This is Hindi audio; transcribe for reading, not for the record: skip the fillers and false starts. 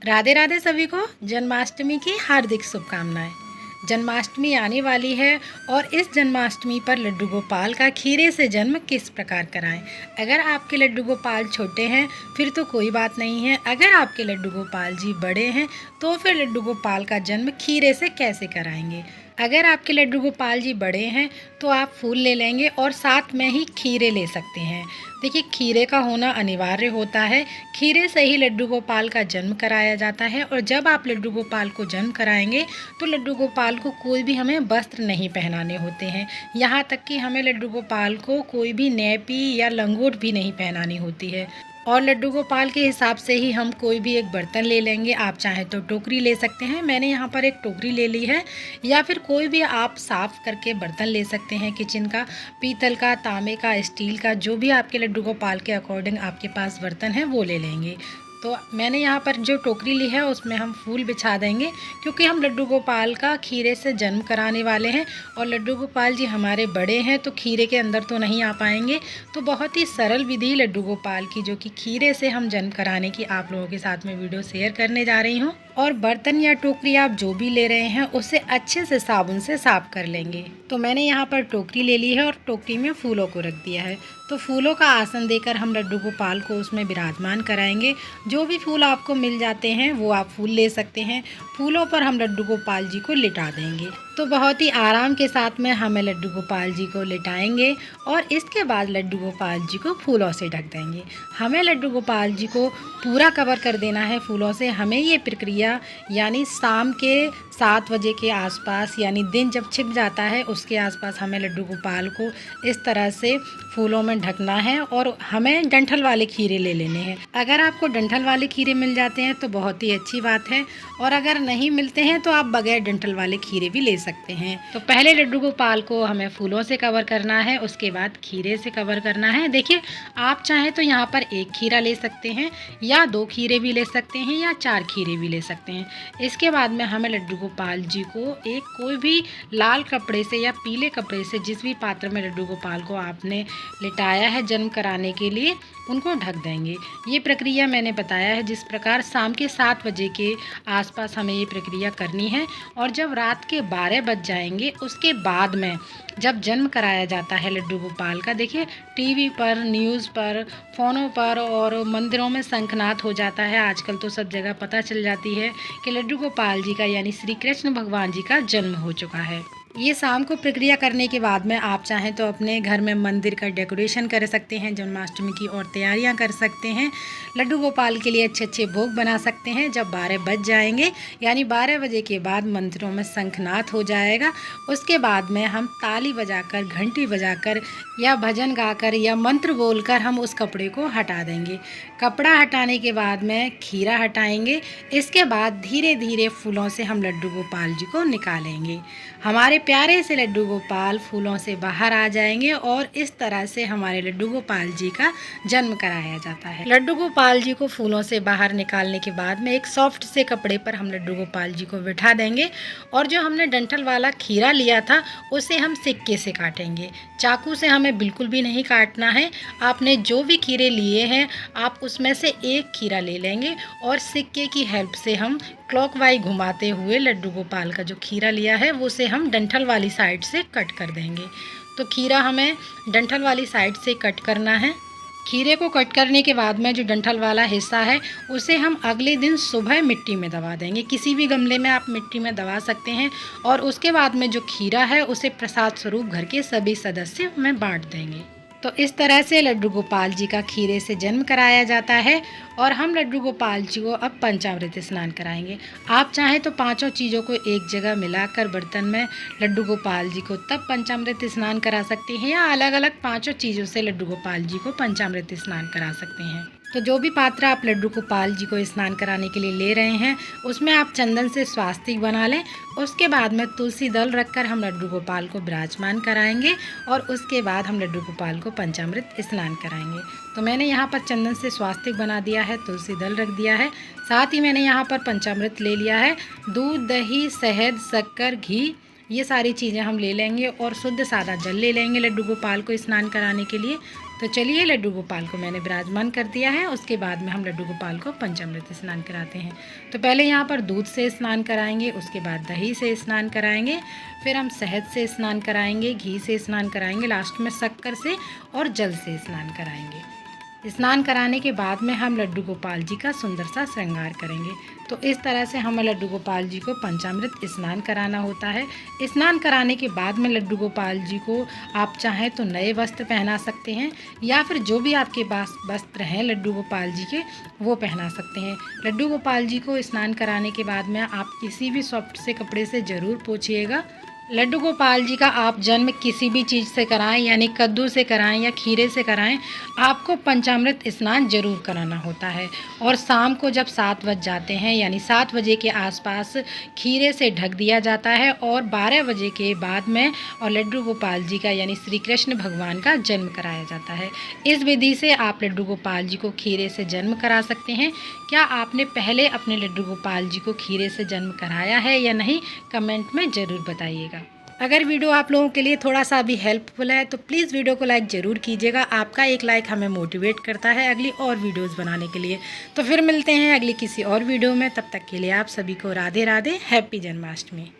राधे राधे सभी को जन्माष्टमी की हार्दिक शुभकामनाएं। जन्माष्टमी आने वाली है और इस जन्माष्टमी पर लड्डू गोपाल का खीरे से जन्म किस प्रकार कराएं। अगर आपके लड्डू गोपाल छोटे हैं फिर तो कोई बात नहीं है। अगर आपके लड्डू गोपाल जी बड़े हैं तो फिर लड्डू गोपाल का जन्म खीरे से कैसे कराएंगे। अगर आपके लड्डू गोपाल जी बड़े हैं तो आप फूल ले लेंगे और साथ में ही खीरे ले सकते हैं। देखिए, खीरे का होना अनिवार्य होता है। खीरे से ही लड्डू गोपाल का जन्म कराया जाता है और जब आप लड्डू गोपाल को जन्म कराएंगे तो लड्डू गोपाल को कोई भी हमें वस्त्र नहीं पहनाने होते हैं। यहाँ तक कि हमें लड्डू गोपाल को कोई भी नैपी या लंगोट भी नहीं पहनानी होती है। और लड्डू गोपाल के हिसाब से ही हम कोई भी एक बर्तन ले लेंगे। आप चाहें तो टोकरी ले सकते हैं, मैंने यहाँ पर एक टोकरी ले ली है, या फिर कोई भी आप साफ़ करके बर्तन ले सकते हैं किचन का, पीतल का, तांबे का, स्टील का, जो भी आपके लड्डू गोपाल के अकॉर्डिंग आपके पास बर्तन है वो ले लेंगे। तो मैंने यहाँ पर जो टोकरी ली है उसमें हम फूल बिछा देंगे, क्योंकि हम लड्डू गोपाल का खीरे से जन्म कराने वाले हैं और लड्डू गोपाल जी हमारे बड़े हैं तो खीरे के अंदर तो नहीं आ पाएंगे। तो बहुत ही सरल विधि लड्डू गोपाल की, जो कि खीरे से हम जन्म कराने की आप लोगों के साथ में वीडियो शेयर करने जा रही हूँ। और बर्तन या टोकरी आप जो भी ले रहे हैं उसे अच्छे से साबुन से साफ कर लेंगे। तो मैंने यहाँ पर टोकरी ले ली है और टोकरी में फूलों को रख दिया है। तो फूलों का आसन देकर हम लड्डू गोपाल को उसमें विराजमान कराएंगे। जो भी फूल आपको मिल जाते हैं वो आप फूल ले सकते हैं। फूलों पर हम लड्डू गोपाल जी को लिटा देंगे। तो बहुत ही आराम के साथ में हमें लड्डू गोपाल जी को लिटाएंगे और इसके बाद लड्डू गोपाल जी को फूलों से ढक देंगे। हमें लड्डू गोपाल जी को पूरा कवर कर देना है फूलों से। हमें ये प्रक्रिया यानी शाम के 7 बजे के आसपास, यानी दिन जब छिप जाता है उसके आसपास हमें लड्डू गोपाल को इस तरह से फूलों में ढकना है। और हमें डंठल वाले खीरे ले लेने हैं। अगर आपको डंठल वाले खीरे मिल जाते हैं तो बहुत ही अच्छी बात है, और अगर नहीं मिलते हैं तो आप बगैर डंठल वाले खीरे भी ले सकते हैं। तो पहले लड्डू गोपाल को हमें फूलों से कवर करना है, उसके बाद खीरे से कवर करना है। देखिए, आप चाहें तो यहाँ पर 1 खीरा ले सकते हैं, या 2 खीरे भी ले सकते हैं, या 4 खीरे भी ले सकते हैं। इसके बाद में हमें लड्डू गोपाल जी को एक कोई भी लाल कपड़े से या पीले कपड़े से, जिस भी पात्र में लड्डू गोपाल को आपने लिटाया है जन्म कराने के लिए, उनको ढक देंगे। ये प्रक्रिया मैंने बताया है जिस प्रकार शाम के 7 बजे के आसपास हमें ये प्रक्रिया करनी है। और जब रात के 12 बज जाएंगे उसके बाद में जब जन्म कराया जाता है लड्डू गोपाल का, देखिए टीवी पर, न्यूज़ पर, फ़ोनों पर और मंदिरों में शंखनाद हो जाता है। आजकल तो सब जगह पता चल जाती है कि लड्डू गोपाल जी का यानी श्री कृष्ण भगवान जी का जन्म हो चुका है। ये शाम को प्रक्रिया करने के बाद में आप चाहें तो अपने घर में मंदिर का डेकोरेशन कर सकते हैं, जन्माष्टमी की और तैयारियां कर सकते हैं। लड्डू गोपाल के लिए अच्छे अच्छे भोग बना सकते हैं। जब 12 बज जाएंगे यानी 12 बजे के बाद मंदिरों में शंखनाद हो जाएगा, उसके बाद में हम ताली बजाकर, घंटी बजाकर या भजन गाकर या मंत्र बोलकर हम उस कपड़े को हटा देंगे। कपड़ा हटाने के बाद में खीरा हटाएंगे। इसके बाद धीरे धीरे फूलों से हम लड्डू गोपाल जी को निकालेंगे। हमारे प्यारे से लड्डू गोपाल फूलों से बाहर आ जाएंगे और इस तरह से हमारे लड्डू गोपाल जी का जन्म कराया जाता है। लड्डू गोपाल जी को फूलों से बाहर निकालने के बाद में एक सॉफ्ट से कपड़े पर हम लड्डू गोपाल जी को बिठा देंगे और जो हमने डंठल वाला खीरा लिया था उसे हम सिक्के से काटेंगे। चाकू से हमें बिल्कुल भी नहीं काटना है। आपने जो भी खीरे लिए हैं आप उसमें से एक खीरा ले लेंगे और सिक्के की हेल्प से हम क्लॉकवाइज घुमाते हुए लड्डू गोपाल का जो खीरा लिया है वो से हम डंठल वाली साइड से कट कर देंगे। तो खीरा हमें डंठल वाली साइड से कट करना है। खीरे को कट करने के बाद में जो डंठल वाला हिस्सा है उसे हम अगले दिन सुबह मिट्टी में दबा देंगे। किसी भी गमले में आप मिट्टी में दबा सकते हैं और उसके बाद में जो खीरा है उसे प्रसाद स्वरूप घर के सभी सदस्य में बांट देंगे। तो इस तरह से लड्डू गोपाल जी का खीरे से जन्म कराया जाता है। और हम लड्डू गोपाल जी को अब पंचामृत स्नान कराएंगे। आप चाहें तो 5 चीज़ों को एक जगह मिलाकर बर्तन में लड्डू गोपाल जी को तब पंचामृत स्नान करा सकते हैं, या अलग अलग 5 चीज़ों से लड्डू गोपाल जी को पंचामृत स्नान करा सकते हैं। तो जो भी पात्र आप लड्डू गोपाल जी को स्नान कराने के लिए ले रहे हैं उसमें आप चंदन से स्वास्तिक बना लें। उसके बाद में तुलसी दल रखकर हम लड्डू गोपाल को विराजमान कराएंगे और उसके बाद हम लड्डू गोपाल को पंचामृत स्नान कराएंगे। तो मैंने यहाँ पर चंदन से स्वास्तिक बना दिया है, तुलसी दल रख दिया है, साथ ही मैंने यहाँ पर पंचामृत ले लिया है। दूध, दही, शहद, शक्कर, घी, ये सारी चीज़ें हम ले लेंगे और शुद्ध सादा जल ले लेंगे लड्डू गोपाल को स्नान कराने के लिए। तो चलिए, लड्डू गोपाल को मैंने विराजमान कर दिया है। उसके बाद में हम लड्डू गोपाल को पंचामृत स्नान कराते हैं। तो पहले यहाँ पर दूध से स्नान कराएंगे, उसके बाद दही से स्नान कराएंगे, फिर हम शहद से स्नान कराएंगे, घी से स्नान कराएंगे, लास्ट में शक्कर से और जल से स्नान कराएंगे। स्नान कराने के बाद में हम लड्डू गोपाल जी का सुंदर सा श्रृंगार करेंगे। तो इस तरह से हमें लड्डू गोपाल जी को पंचामृत स्नान कराना होता है। स्नान कराने के बाद में लड्डू गोपाल जी को आप चाहें तो नए वस्त्र पहना सकते हैं, या फिर जो भी आपके पास वस्त्र हैं लड्डू गोपाल जी के, वो पहना सकते हैं। लड्डू गोपाल जी को स्नान कराने के बाद में आप किसी भी सॉफ्ट से कपड़े से ज़रूर पोंछिएगा। लड्डू गोपाल जी का आप जन्म किसी भी चीज़ से कराएं, यानी कद्दू से कराएं या खीरे से कराएं, आपको पंचामृत स्नान जरूर कराना होता है। और शाम को जब 7 बज जाते हैं, यानी 7 बजे के आसपास खीरे से ढक दिया जाता है और 12 बजे के बाद में और लड्डू गोपाल जी का यानी श्री कृष्ण भगवान का जन्म कराया जाता है। इस विधि से आप लड्डू गोपाल जी को खीरे से जन्म करा सकते हैं। क्या आपने पहले अपने लड्डू गोपाल जी को खीरे से जन्म कराया है या नहीं, कमेंट में ज़रूर बताइएगा। अगर वीडियो आप लोगों के लिए थोड़ा सा भी हेल्पफुल है तो प्लीज़ वीडियो को लाइक ज़रूर कीजिएगा। आपका एक लाइक हमें मोटिवेट करता है अगली और वीडियोस बनाने के लिए। तो फिर मिलते हैं अगली किसी और वीडियो में, तब तक के लिए आप सभी को राधे राधे, हैप्पी जन्माष्टमी।